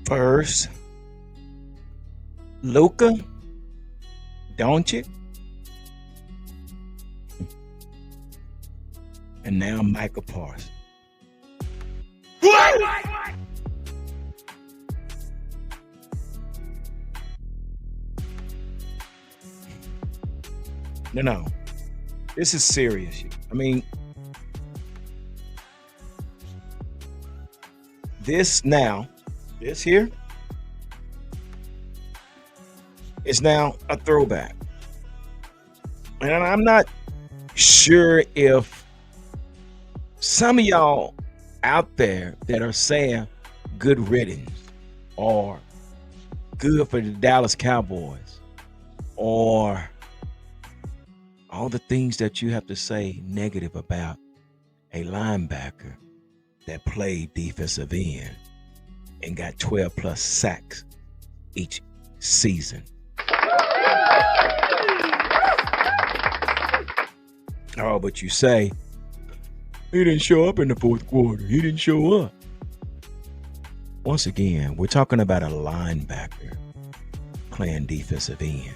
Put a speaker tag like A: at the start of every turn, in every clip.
A: First, Luka Doncic, and now Michael Parsons. No. This is serious. I mean, this here is now a throwback. And I'm not sure if some of y'all out there that are saying good riddance or good for the Dallas Cowboys or all the things that you have to say negative about a linebacker that played defensive end and got 12 plus sacks each season. Oh, but you say, he didn't show up in the fourth quarter. He didn't show up. Once again, we're talking about a linebacker playing defensive end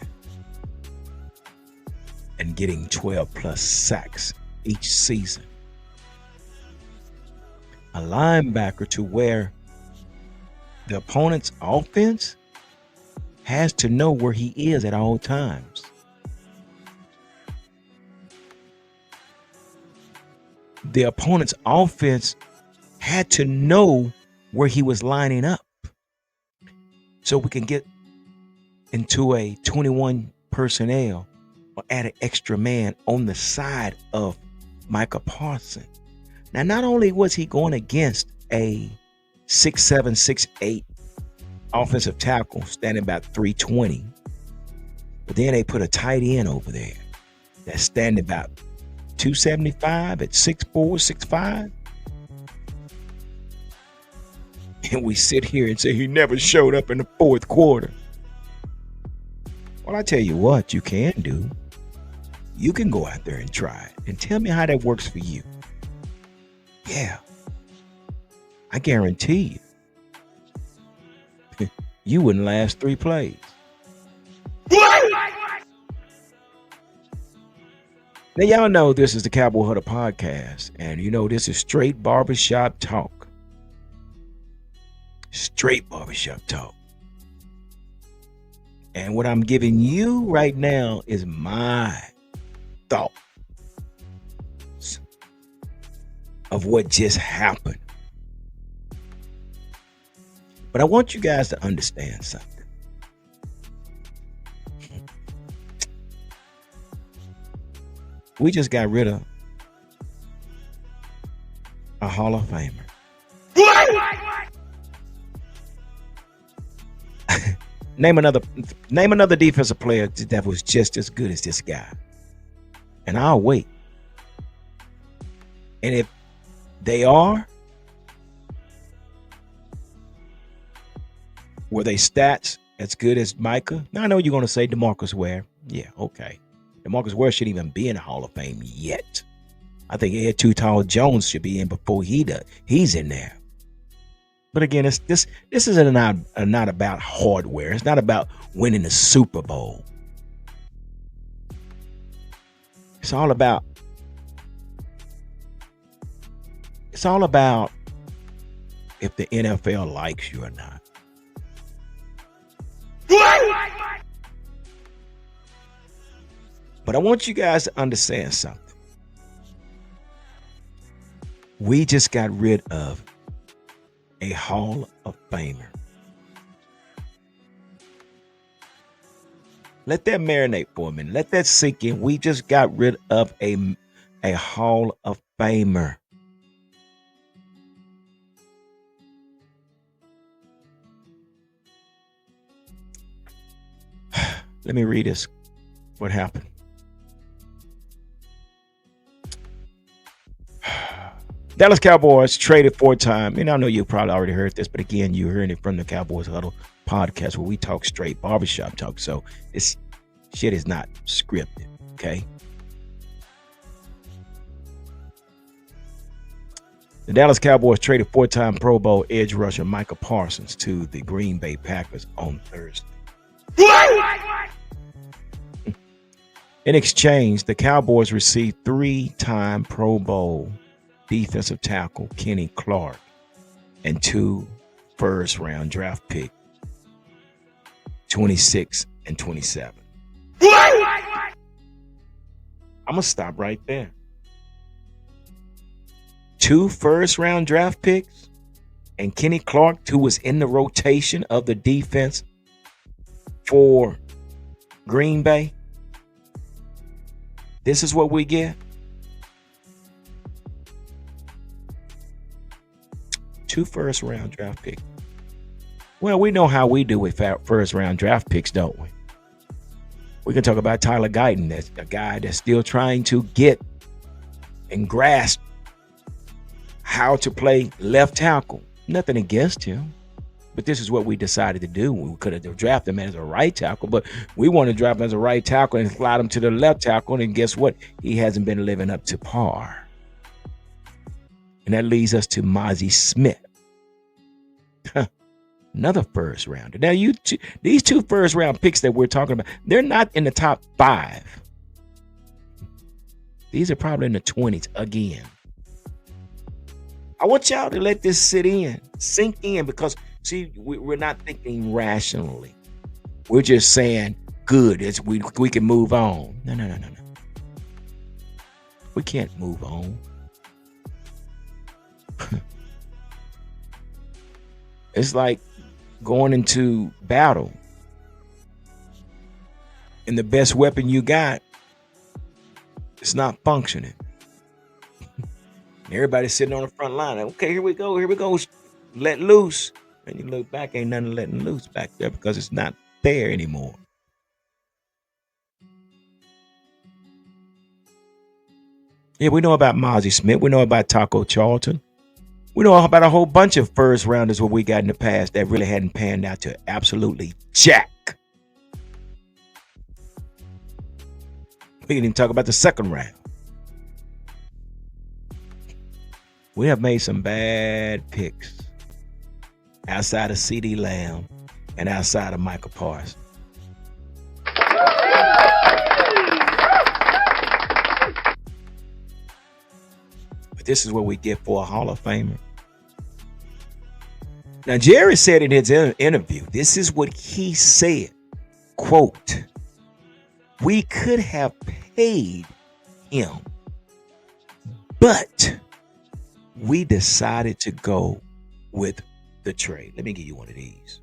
A: and getting 12 plus sacks each season. A linebacker to where the opponent's offense has to know where he is at all times. The opponent's offense had to know where he was lining up so we can get into a 21 personnel or add an extra man on the side of Micah Parsons. Now, not only was he going against a 6'7", 6'8" offensive tackle standing about 320, but then they put a tight end over there that's standing about 275 at 6'4", 6'5". And we sit here and say he never showed up in the fourth quarter. Well, I tell you what you can do. You can go out there and try it and tell me how that works for you. Yeah, I guarantee you, you wouldn't last 3 plays. Now, y'all know this is the Cowboys Huddle podcast, and you know this is straight barbershop talk. Straight barbershop talk. And what I'm giving you right now is my thoughts of what just happened. But I want you guys to understand something. We just got rid of a Hall of Famer. Name another defensive player that was just as good as this guy. And I'll wait. And if they are, were they stats as good as Micah? Now I know you're going to say DeMarcus Ware. Yeah, okay. DeMarcus Ware shouldn't even be in the Hall of Fame yet. I think Ed Too Tall Jones should be in before he does. He's in there. But again, this isn't not about hardware. It's not about winning the Super Bowl. It's all about if the NFL likes you or not. But I want you guys to understand something. We just got rid of a Hall of Famer. Let that marinate for a minute. Let that sink in. We just got rid of a Hall of Famer. Let me read this. What happened? Dallas Cowboys traded 4-time. And I know you probably already heard this, but again, you're hearing it from the Cowboys Huddle podcast where we talk straight barbershop talk. So this shit is not scripted, okay? The Dallas Cowboys traded four-time Pro Bowl edge rusher Micah Parsons to the Green Bay Packers on Thursday. In exchange, the Cowboys received three-time Pro Bowl defensive tackle Kenny Clark and two first-round draft picks, 26 and 27. I'm going to stop right there. Two first-round draft picks and Kenny Clark, who was in the rotation of the defense for Green Bay. This is what we get. Two first-round draft picks. Well, we know how we do with first-round draft picks, don't we? We can talk about Tyler Guyton. That's a guy that's still trying to get and grasp how to play left tackle. Nothing against him, but this is what we decided to do. We could have drafted him as a right tackle, but we want to draft him as a right tackle and slide him to the left tackle, and guess what? He hasn't been living up to par. And that leads us to Mozzie Smith. Another first rounder. Now, these two first round picks that we're talking about, they're not in the top 5. These are probably in the 20s again. I want y'all to let this sink in, because, see, we're not thinking rationally. We're just saying, good, we can move on. No. We can't move on. It's like going into battle, and the best weapon you got is not functioning. Everybody's sitting on the front line. Okay, here we go. Let loose. And you look back, ain't nothing letting loose back there, because it's not there anymore. Yeah, we know about Mozzie Smith. We know about Taco Charlton. We know about a whole bunch of first rounders what we got in the past that really hadn't panned out to absolutely jack. We didn't even talk about the second round. We have made some bad picks outside of C.D. Lamb and outside of Micah Parsons. But this is what we get for a Hall of Famer. Now, Jerry said in his interview, this is what he said, quote, "We could have paid him, but we decided to go with the trade." Let me give you one of these.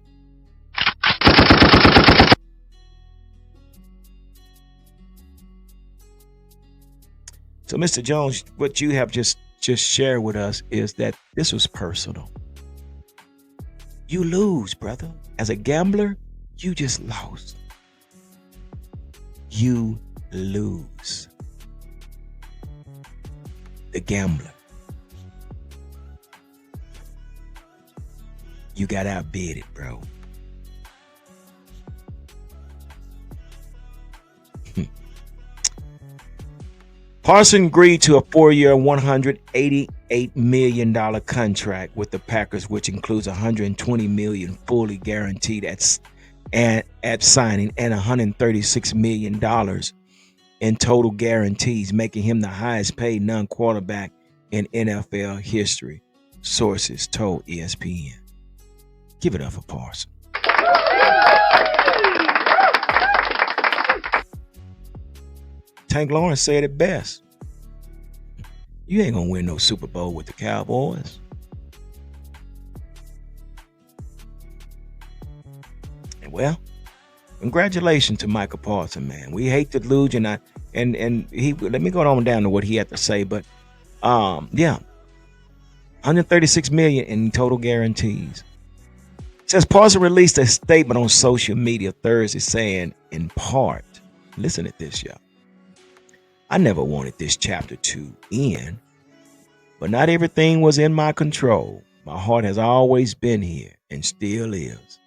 A: So, Mr. Jones, what you have just shared with us is that this was personal. You lose, brother. As a gambler, you just lost. You lose. The gambler. You got outbidded, bro. Parsons agreed to a 4-year, $188 million contract with the Packers, which includes $120 million fully guaranteed at signing and $136 million in total guarantees, making him the highest paid non-quarterback in NFL history, sources told ESPN. Give it up for Parsons. Tank Lawrence said it best. You ain't gonna win no Super Bowl with the Cowboys. And well, congratulations to Micah Parsons, man. We hate to lose, and he. Let me go on down to what he had to say, but yeah, $136 million in total guarantees. It says Parsons released a statement on social media Thursday saying, in part, listen to this, y'all. "I never wanted this chapter to end, but not everything was in my control. My heart has always been here and still is.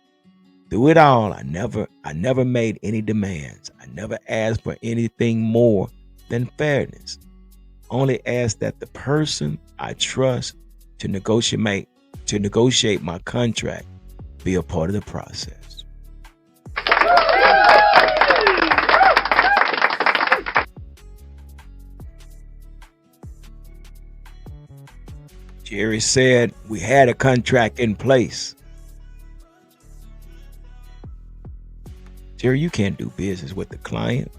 A: Through it all, I never made any demands. I never asked for anything more than fairness. Only asked that the person I trust to negotiate my contract, be a part of the process. Jerry said we had a contract in place. Jerry, you can't do business with the client.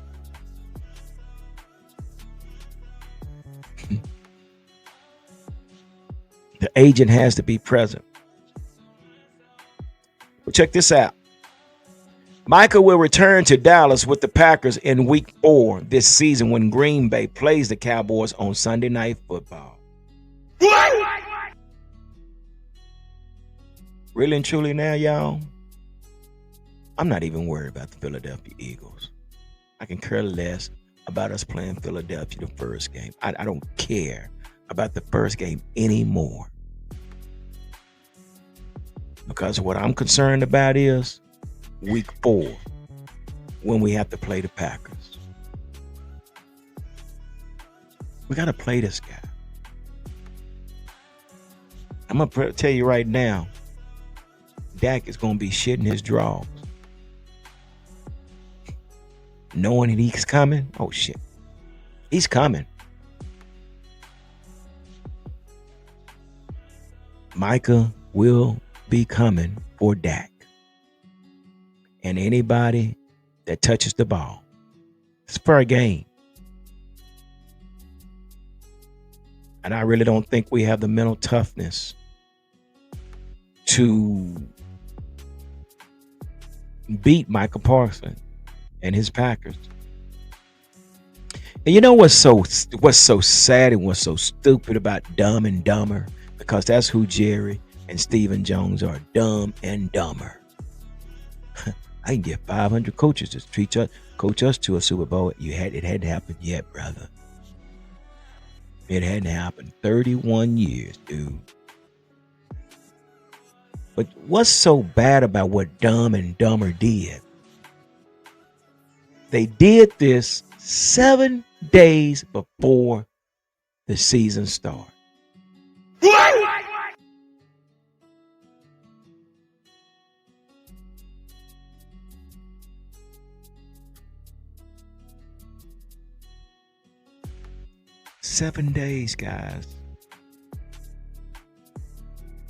A: The agent has to be present. But check this out. Micah will return to Dallas with the Packers in week 4 this season when Green Bay plays the Cowboys on Sunday Night Football. Really and truly now, y'all, I'm not even worried about the Philadelphia Eagles. I can care less about us playing Philadelphia the first game. I don't care about the first game anymore. Because what I'm concerned about is week 4 when we have to play the Packers. We got to play this guy. I'm going to tell you right now, Dak is going to be shitting his drawers. Knowing that he's coming. Oh, shit. He's coming. Micah will be coming for Dak. And anybody that touches the ball. It's fair game. And I really don't think we have the mental toughness to beat Micah Parsons and his Packers. And you know what's so sad and what's so stupid about Dumb and Dumber? Because that's who Jerry and Stephen Jones are, Dumb and Dumber. I can get 500 coaches to coach us to a Super Bowl. It hadn't happened yet, brother. It hadn't happened. 31 years, dude. But what's so bad about what Dumb and Dumber did? They did this 7 days before the season started. What? 7 days, guys,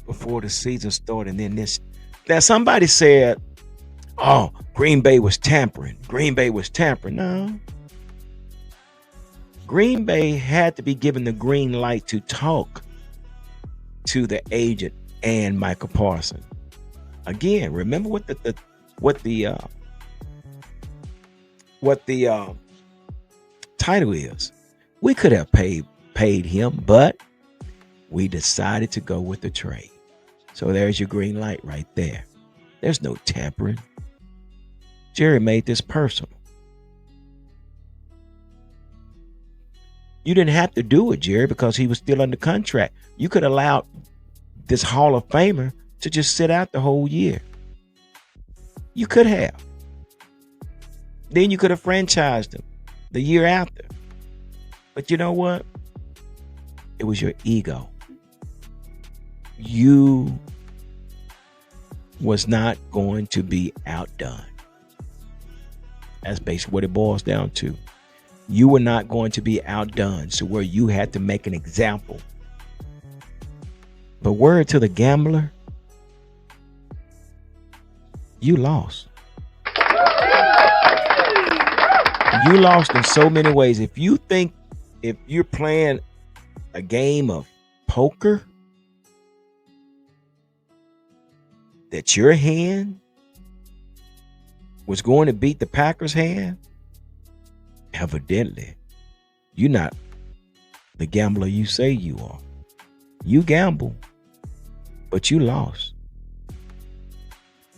A: before the season started. And then this. Now, somebody said, oh, Green Bay was tampering. Green Bay was tampering. No. Green Bay had to be given the green light to talk to the agent and Micah Parsons. Again, remember what the title is. We could have paid him, but we decided to go with the trade. So there's your green light right there. There's no tampering. Jerry made this personal. You didn't have to do it, Jerry, because he was still under contract. You could allow this Hall of Famer to just sit out the whole year. You could have. Then you could have franchised him the year after. But you know what? It was your ego. You was not going to be outdone. That's basically what it boils down to. You were not going to be outdone, so where you had to make an example. But word to the gambler, you lost. You lost in so many ways. If you're playing a game of poker, that your hand was going to beat the Packers' hand, evidently, you're not the gambler you say you are. You gamble, but you lost.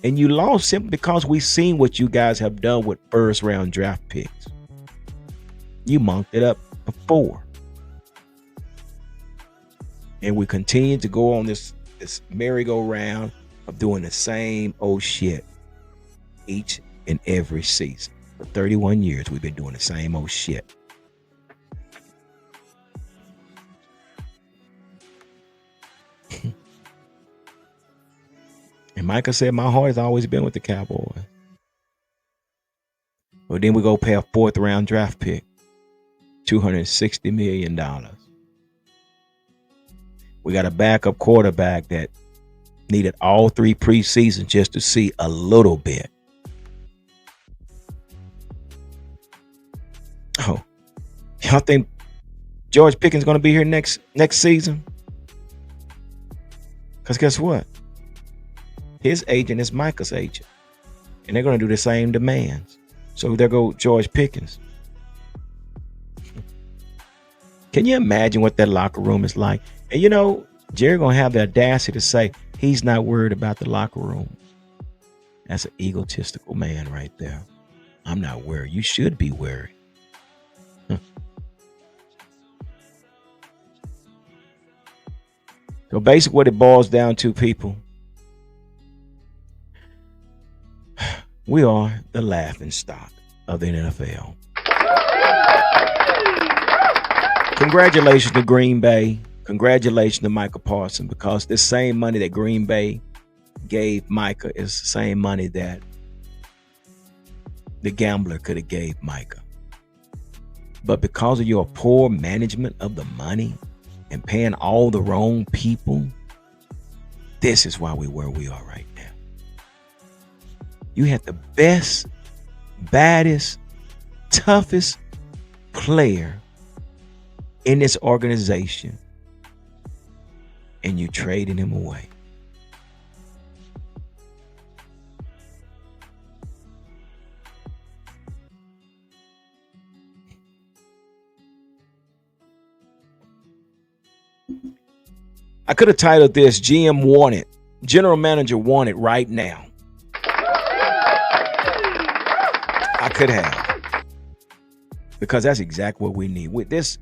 A: And you lost simply because we've seen what you guys have done with first round draft picks. You monked it up before. And we continue to go on this merry-go-round of doing the same old shit each and every season. For 31 years, we've been doing the same old shit. And Micah said, my heart has always been with the Cowboys. But then we go pay a 4th round draft pick, $260 million. We got a backup quarterback that needed all 3 preseasons just to see a little bit. Oh, y'all think George Pickens going to be here next season? Because guess what? His agent is Micah's agent. And they're going to do the same demands. So there go George Pickens. Can you imagine what that locker room is like? And you know, Jerry going to have the audacity to say he's not worried about the locker room. That's an egotistical man right there. I'm not worried. You should be worried. So basically what it boils down to, people, we are the laughing stock of the NFL. Congratulations to Green Bay. Congratulations to Micah Parsons, because this same money that Green Bay gave Micah is the same money that the gambler could have gave Micah. But because of your poor management of the money and paying all the wrong people, this is why we're where we are right now. You had the best, baddest, toughest player in this organization, and you traded him away. I could have titled this GM Wanted, General Manager Wanted right now. I could have. Because that's exactly what we need. With this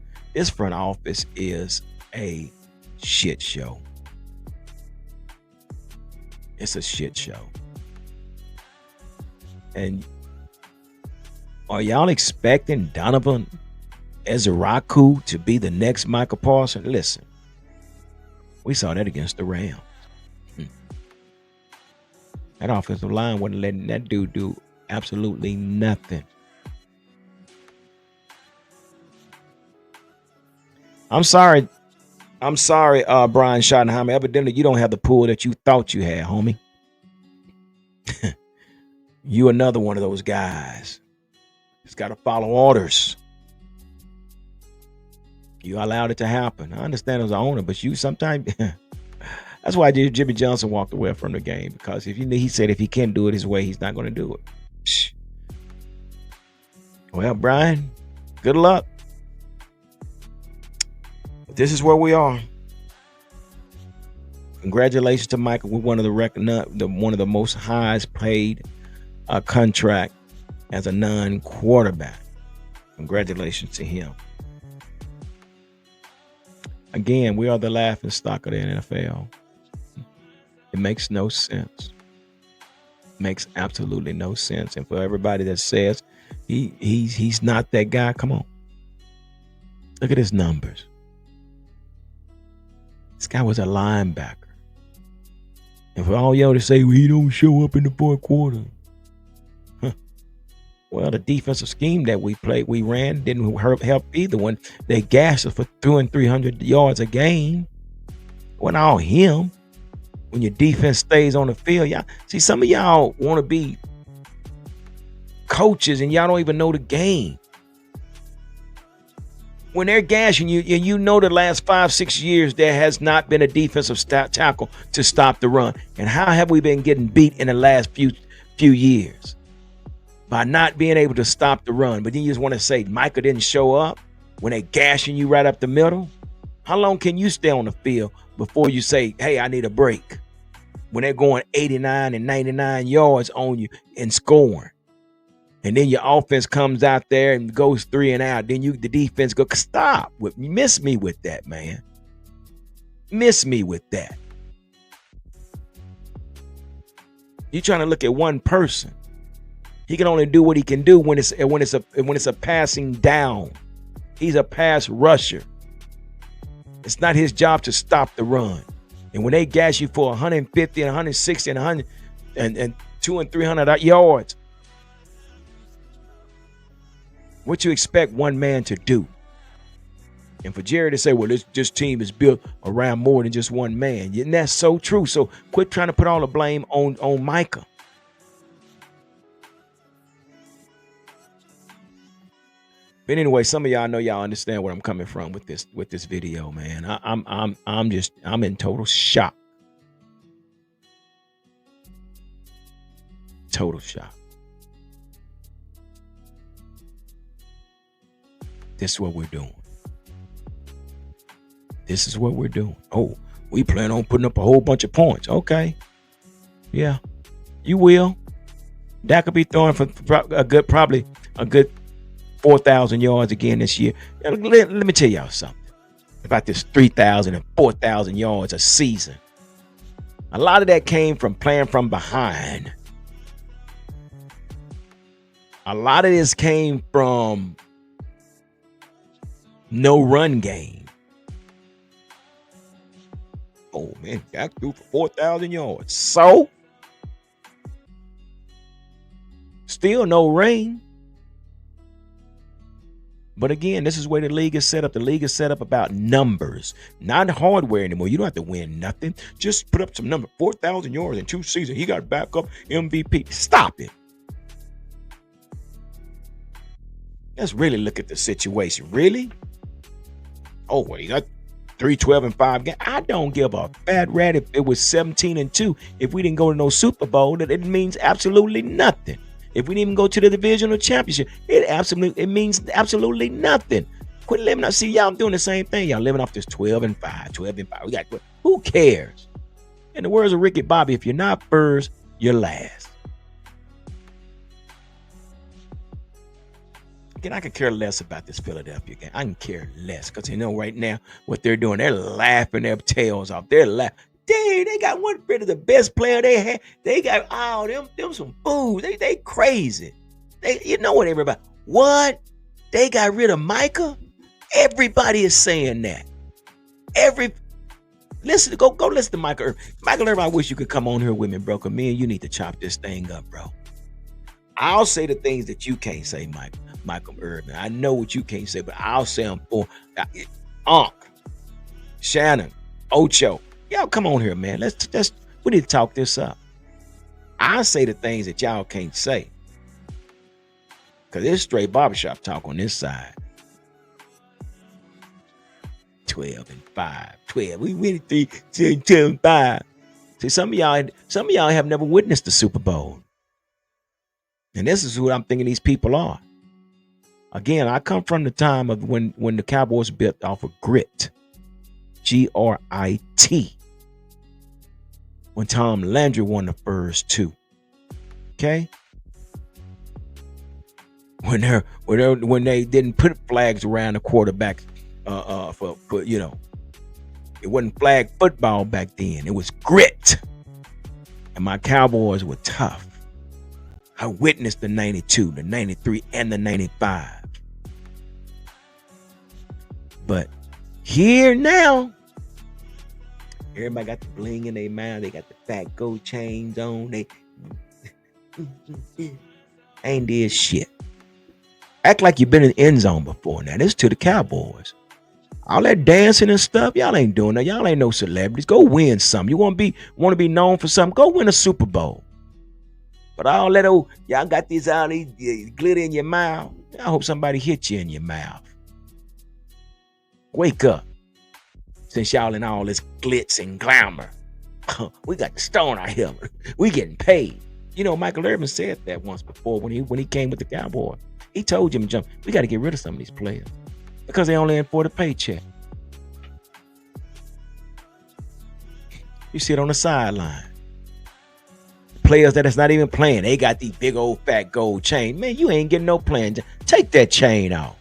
A: front office is a shit show. It's a shit show. And are y'all expecting Donovan Ezeraku to be the next Michael Parsons? Listen, we saw that against the Rams. That offensive line wasn't letting that dude do absolutely nothing. I'm sorry, Brian Schottenheimer. Evidently, you don't have the pool that you thought you had, homie. You another one of those guys. It's got to follow orders. You allowed it to happen. I understand as an owner, but you sometimes... That's why Jimmy Johnson walked away from the game, because he said if he can't do it his way, he's not going to do it. Well, Brian, good luck. This is where we are. Congratulations to Michael with one of the most highest paid contract as a non-quarterback. Congratulations to him. Again, we are the laughing stock of the NFL. It makes no sense. Makes absolutely no sense. And for everybody that says he's not that guy, come on. Look at his numbers. This guy was a linebacker. And for all y'all to say, well, he don't show up in the fourth quarter. Well, the defensive scheme that we ran didn't help either one. They gashed us for throwing 300 yards a game. It wasn't all him. When your defense stays on the field, y'all see, some of y'all want to be coaches and y'all don't even know the game. When they're gashing you, and you know the last 5-6 years there has not been a defensive tackle to stop the run. And how have we been getting beat in the last few years? By not being able to stop the run. But then you just want to say Micah didn't show up when they gashing you right up the middle. How long can you stay on the field before you say, hey, I need a break? When they're going 89 and 99 yards on you and scoring. And then your offense comes out there and goes 3 and out. Then the defense go, stop. Miss me with that, man. Miss me with that. You're trying to look at one person. He can only do what he can do when it's a passing down. He's a pass rusher. It's not his job to stop the run. And when they gas you for 150 and 160 and 100 and 200 and 300 yards, what you expect one man to do? And for Jerry to say, well, this team is built around more than just one man. And that's so true. So quit trying to put all the blame on Micah. But anyway, some of y'all know y'all understand where I'm coming from with this video, man. I'm in total shock. Total shock. This is what we're doing. This is what we're doing. Oh, we plan on putting up a whole bunch of points. Okay. Yeah, you will. That could be throwing for probably a good 4,000 yards again this year. Let me tell y'all something about this 3,000 and 4,000 yards a season. A lot of that came from playing from behind. A lot of this came from no run game. Oh man, Dak threw for 4,000 yards. So still no rain. But again, this is where the league is set up. The league is set up about numbers, not hardware anymore. You don't have to win nothing. Just put up some number. 4,000 yards in 2 seasons. He got backup MVP. Stop it. Let's really look at the situation. Really? Oh, well, he got 3-12-5 games. I don't give a fat rat if it was 17-2. If we didn't go to no Super Bowl, that it means absolutely nothing. If we didn't even go to the divisional championship, it means absolutely nothing. Quit living. I see y'all doing the same thing. Y'all living off this 12-5, 12-5. We got, who cares? In the words of Ricky Bobby, if you're not first, you're last. Again, I could care less about this Philadelphia game. I can care less because you know right now what they're doing. They're laughing their tails off. They're laughing. Dang, they got one rid of the best player they had. They got them some fools. They crazy. You know what, everybody? What? They got rid of Micah? Everybody is saying that. Go listen to Michael Irvin. Michael Irvin, I wish you could come on here with me, bro. Because me and you need to chop this thing up, bro. I'll say the things that you can't say, Michael Irvin. I know what you can't say, but I'll say them for Unc, Shannon, Ocho. Y'all come on here, man. We need to talk this up. I say the things that y'all can't say. Because it's straight barbershop talk on this side. 12-5. 12. We win 3-5. See, some of y'all have never witnessed the Super Bowl. And this is who I'm thinking these people are. Again, I come from the time of when the Cowboys built off of grit. Grit. When Tom Landry won the first 2. Okay? When they didn't put flags around the quarterback for it wasn't flag football back then. It was grit. And my Cowboys were tough. I witnessed the 92, the 93, and the 95. But here now, everybody got the bling in their mouth. They got the fat gold chains on. They ain't did shit. Act like you've been in the end zone before. Now, this to the Cowboys. All that dancing and stuff, y'all ain't doing that. Y'all ain't no celebrities. Go win something. You want to be known for something? Go win a Super Bowl. But all that y'all got these glitter in your mouth. I hope somebody hit you in your mouth. Wake up. Since y'all in all this glitz and glamour. We got the stone out here. We getting paid. You know, Michael Irvin said that once before when he came with the Cowboys. He told Jimmy Jones, we got to get rid of some of these players. Because they only in for the paycheck. You see it on the sideline. Players that is not even playing, they got these big old fat gold chain. Man, you ain't getting no playing. Take that chain off.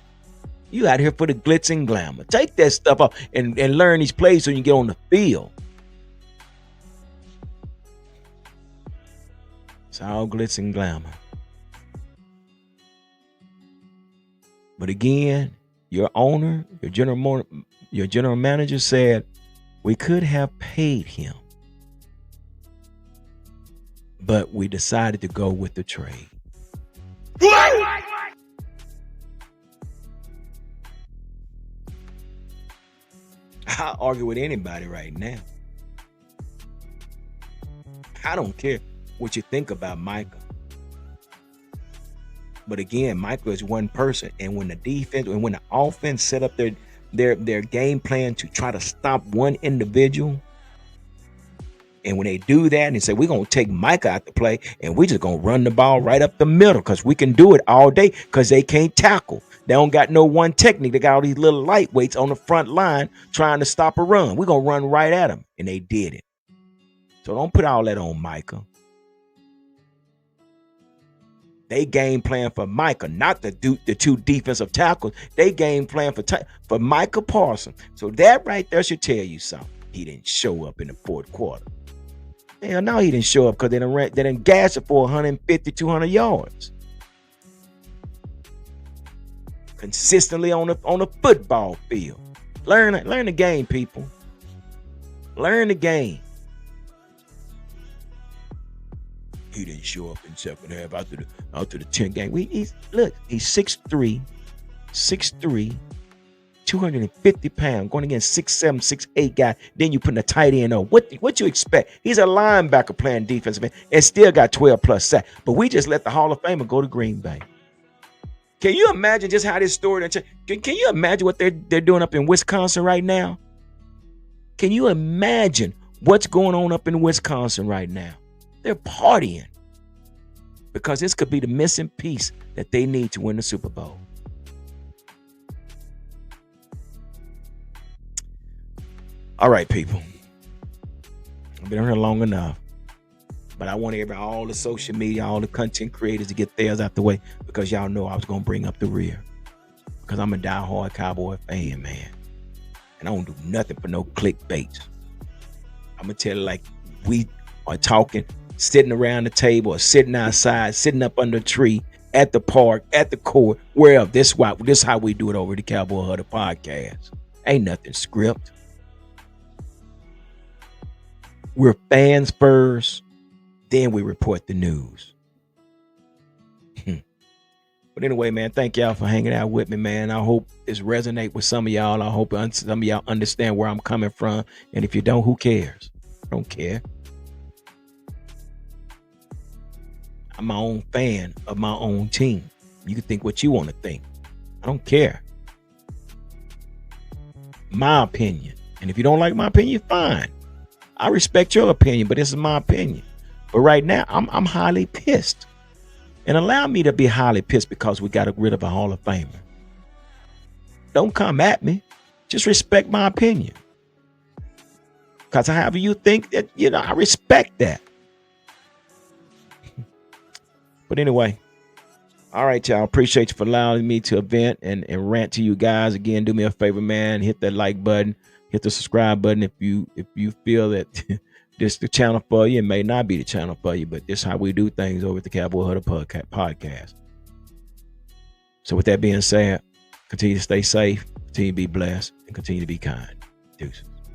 A: You out here for the glitz and glamour. Take that stuff off and learn these plays so you can get on the field. It's all glitz and glamour. But again, your owner, your general manager said, We could have paid him, but we decided to go with the trade. I'll argue with anybody right now. I don't care what you think about Micah. But again, Micah is one person. And when the defense and when the offense set up their game plan to try to stop one individual, and when they do that and they say, we're going to take Micah out the play and we're just going to run the ball right up the middle because we can do it all day because they can't tackle. They don't got no one technique. They got all these little lightweights on the front line trying to stop a run. We're going to run right at them. And they did it. So don't put all that on Micah. They game plan for Micah, not the two defensive tackles. They game plan for Micah Parsons. So that right there should tell you something. He didn't show up in the fourth quarter. Hell no, he didn't show up because they didn't gas it for 150, 200 yards. Consistently on the football field. Learn the game, people. Learn the game. He didn't show up in second half after the 10 game. He's 6'3", 250 pounds, going against 6'7", 6'8" guy. Then you putting a tight end on. What you expect? He's a linebacker playing defensive end and still got 12 plus sacks. But we just let the Hall of Famer go to Green Bay. Can you imagine just how this story? Can you imagine what they're doing up in Wisconsin right now? Can you imagine what's going on up in Wisconsin right now? They're partying because this could be the missing piece that they need to win the Super Bowl. All right, people. I've been here long enough, but I want all the social media, all the content creators to get theirs out the way because y'all know I was going to bring up the rear because I'm a diehard Cowboy fan, man. And I don't do nothing for no clickbait. I'm going to tell you like we are talking, sitting around the table or sitting outside, sitting up under a tree, at the park, at the court, wherever. This is how we do it over the Cowboy Huddle podcast. Ain't nothing script. We're fans first, then we report the news. But anyway, man, thank y'all for hanging out with me, man. I hope this resonate with some of y'all. I hope some of y'all understand where I'm coming from. And if you don't, who cares? I don't care. I'm my own fan of my own team. You can think what you want to think. I don't care. My opinion. And if you don't like my opinion, fine. I respect your opinion, but this is my opinion. But right now, I'm highly pissed. And allow me to be highly pissed because we got rid of a Hall of Famer. Don't come at me. Just respect my opinion. Because however you think, that, I respect that. But anyway, all right, y'all. Appreciate you for allowing me to vent and rant to you guys. Again, do me a favor, man. Hit that like button. Hit the subscribe button if you feel that this the channel for you. It may not be the channel for you, but this is how we do things over at the Cowboy Huddle podcast. So with that being said, continue to stay safe, continue to be blessed, and continue to be kind. Deuces.